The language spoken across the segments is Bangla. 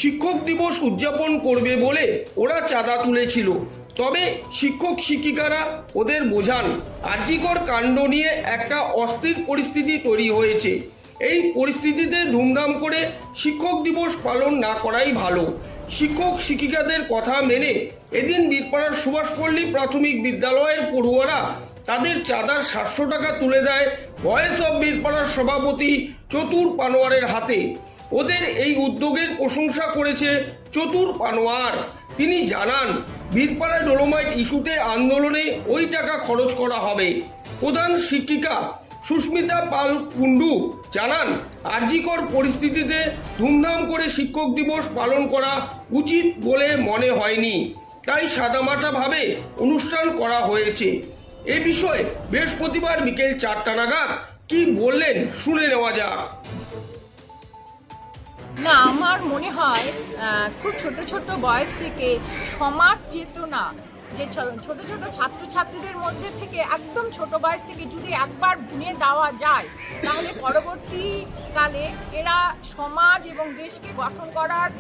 শিক্ষক দিবস উদযাপন করবে বলে ওরা চাঁদা তুলেছিল। তবে শিক্ষক শিক্ষিকারা ওদের বোঝান আরজিকর কাণ্ড নিয়ে একটা অস্থির পরিস্থিতি তৈরি হয়েছে। এই পরিস্থিতিতে ধুমধাম করে শিক্ষক দিবস পালন না করাই ভালো। শিক্ষক শিক্ষিকাদের কথা মেনে এদিন বীরপাড়ার সুভাষপল্লী প্রাথমিক বিদ্যালয়ের পড়ুয়ারা তাদের চাঁদার 700 টাকা তুলে দেয় ভয়েস অব বীরপাড়ার সভাপতি চতুর পানোয়ারের হাতে। ওদের এই উদ্যোগের প্রশংসা করেছে চতুর পানোয়ার। তিনি জানান বীরপাড়া ডোলোমাইট ইস্যুতে আন্দোলনে ওই টাকা খরচ করা হবে। প্রধান শিক্ষিকা সুস্মিতা পাল কুন্ডু জানান আরজিকর পরিস্থিতিতে ধুমধাম করে শিক্ষক দিবস পালন করা উচিত বলে মনে হয়নি, তাই সাদামাটাভাবে অনুষ্ঠান করা হয়েছে। এ বিষয়ে বৃহস্পতিবার বিকেল 4টা নাগাদ কি বললেন শুনে নেওয়া যাক। না, আমার মনে হয় খুব ছোট ছোট বয়স থেকে সমাজ চেতনা যে ছোট ছোট ছাত্রছাত্রীদের মধ্যে থেকে একদম ছোট বয়স থেকে যদি একবার বুনে দেওয়া যায় তাহলে পরবর্তীকালে এরা সমাজ এবং দেশকে গঠন করার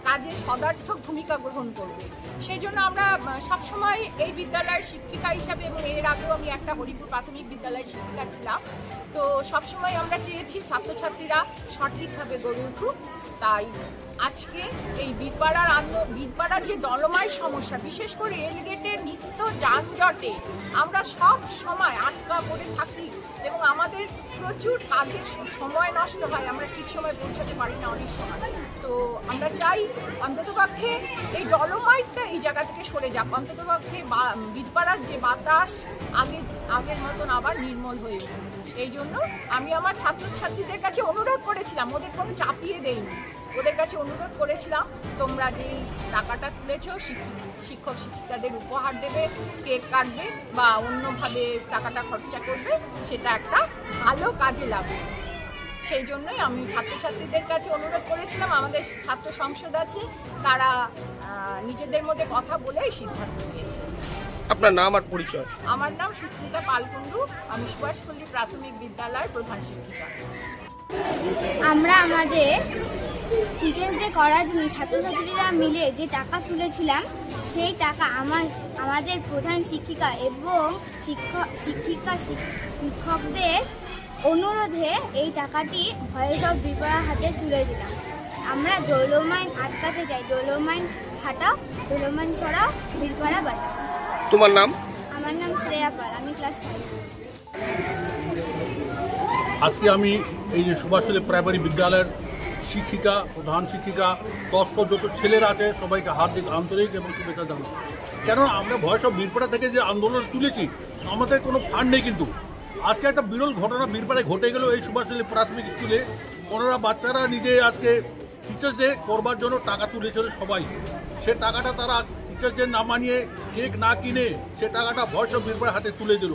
কাজে সদার্থক ভূমিকা গ্রহণ করবে। সেই জন্য আমরা সবসময় এই বিদ্যালয়ের শিক্ষিকা হিসাবে, এবং এর আগেও আমি একটা হরিপুর প্রাথমিক বিদ্যালয়ের শিক্ষিকা ছিলাম, তো সবসময় আমরা চেয়েছি ছাত্রছাত্রীরা সঠিকভাবে গড়ে উঠুক। তাই আজকে এই বীরপাড়ার যে দলময় সমস্যা, বিশেষ করে রেলগেটের নিত্য যানজটে আমরা সব সময় আটকা পড়ে থাকি এবং আমাদের প্রচুর কাজের সময় নষ্ট হয়, আমরা ঠিক সময় পৌঁছাতে পারি না অনেক সময়। তো আমরা চাই অন্ততপক্ষে এই ডলোমাইটটা এই জায়গা থেকে সরে যাক, অন্ততপক্ষে বীরপাড়ার যে বাতাস আগের মতন আবার নির্মল হয়ে উঠুক। এই জন্য আমি আমার ছাত্রছাত্রীদের কাছে অনুরোধ করেছিলাম, ওদের কোনো চাপিয়ে দেইনি, ওদের কাছে অনুরোধ করেছিলাম তোমরা যেই টাকাটা তুলেছো শিক্ষক শিক্ষিকাদের উপহার দেবে, কেক কাটবে বা অন্যভাবে টাকাটা খরচা করবে, সেটা একটা ভালো কাজে লাগবে। সেই জন্যই আমি ছাত্রছাত্রীদের কাছে অনুরোধ করেছিলাম। আমাদের ছাত্র সংসদ আছে, তারা নিজেদের মধ্যে কথা বলেই সিদ্ধান্ত নিয়েছে। আপনার নাম আর পরিচয়? আমার নাম সুস্মিতা পালকুন্ডু, আমি সুভাষপল্লী প্রাথমিক বিদ্যালয়ের প্রধান শিক্ষিকা। আমরা আমাদের টিচার্স ডে করার জন্য ছাত্রছাত্রীরা মিলে যে টাকা তুলেছিলাম, সেই টাকা আমাদের প্রধান শিক্ষিকা এবং শিক্ষকদের অনুরোধে এই টাকাটি ভয়েস অব বীরপাড়ার হাতে তুলে দিলাম। আমরা ডোলোমাইন আটকাতে চাই, ডোলোমাইন হাটাও, ডোলোমাইন ছড়াও, বীরপাড়া বাঁচাও। তোমার নাম? আমার নাম শ্রেয়া পাল, আমি ক্লাস 5। আজকে আমি এই যে সুভাষপল্লী প্রাইমারি বিদ্যালয়ের শিক্ষিকা, প্রধান শিক্ষিকা, তৎসব যত ছেলেরা আছে সবাইকে হার্দিক আন্তরিক এবং শুভেচ্ছা জানাই। কেন আমরা ভয়েস অব বীরপাড়া থেকে যে আন্দোলন তুলেছি, আমাদের কোনো ফান্ড নেই, কিন্তু আজকে একটা বিরল ঘটনা বীরপাড়ায় ঘটে গেল। এই সুভাষপল্লী প্রাথমিক স্কুলে ওনারা বাচ্চারা নিজে আজকে টিচার্স ডে করবার জন্য টাকা তুলেছিল সবাই। সে টাকাটা তারা টিচার্স ডে না মানিয়ে, কেক না কিনে সে টাকাটা ভয়েস অব বীরপাড়ার হাতে তুলে দিল।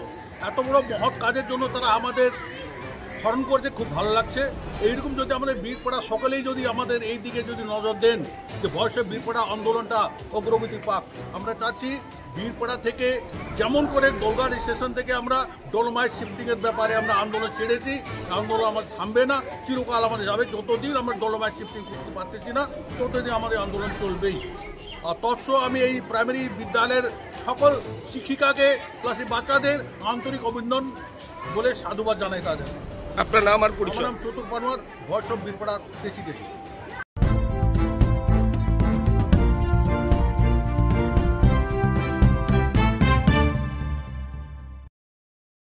এত বড় মহৎ কাজের জন্য তারা আমাদের স্মরণ করতে খুব ভালো লাগছে। এইরকম যদি আমাদের বীরপাড়া সকলেই যদি আমাদের এই দিকে যদি নজর দেন যে ভয়েস অব বীরপাড়া আন্দোলনটা অগ্রগতি পাক। আমরা চাচ্ছি বীরপাড়া থেকে যেমন করে দোলঘাট স্টেশন থেকে আমরা ডোলোমাইট শিফটিংয়ের ব্যাপারে আমরা আন্দোলন ছেড়েছি, আন্দোলন আমাদের থামবে না, চিরকাল আমাদের যাবে। যতদিন আমরা ডোলোমাইট শিফটিং করতে পারতেছি না ততদিন আমাদের আন্দোলন চলবেই। আর আমি এই প্রাইমারি বিদ্যালয়ের সকল শিক্ষিকাকে প্লাস বাচ্চাদের আন্তরিক অভিনন্দন বলে সাধুবাদ জানাই তাদের। আপনার নাম আর পরিচয়? আমার নাম চতুর পানোয়ার, ভয়েস অব বীরপাড়ার প্রেসিডেন্ট।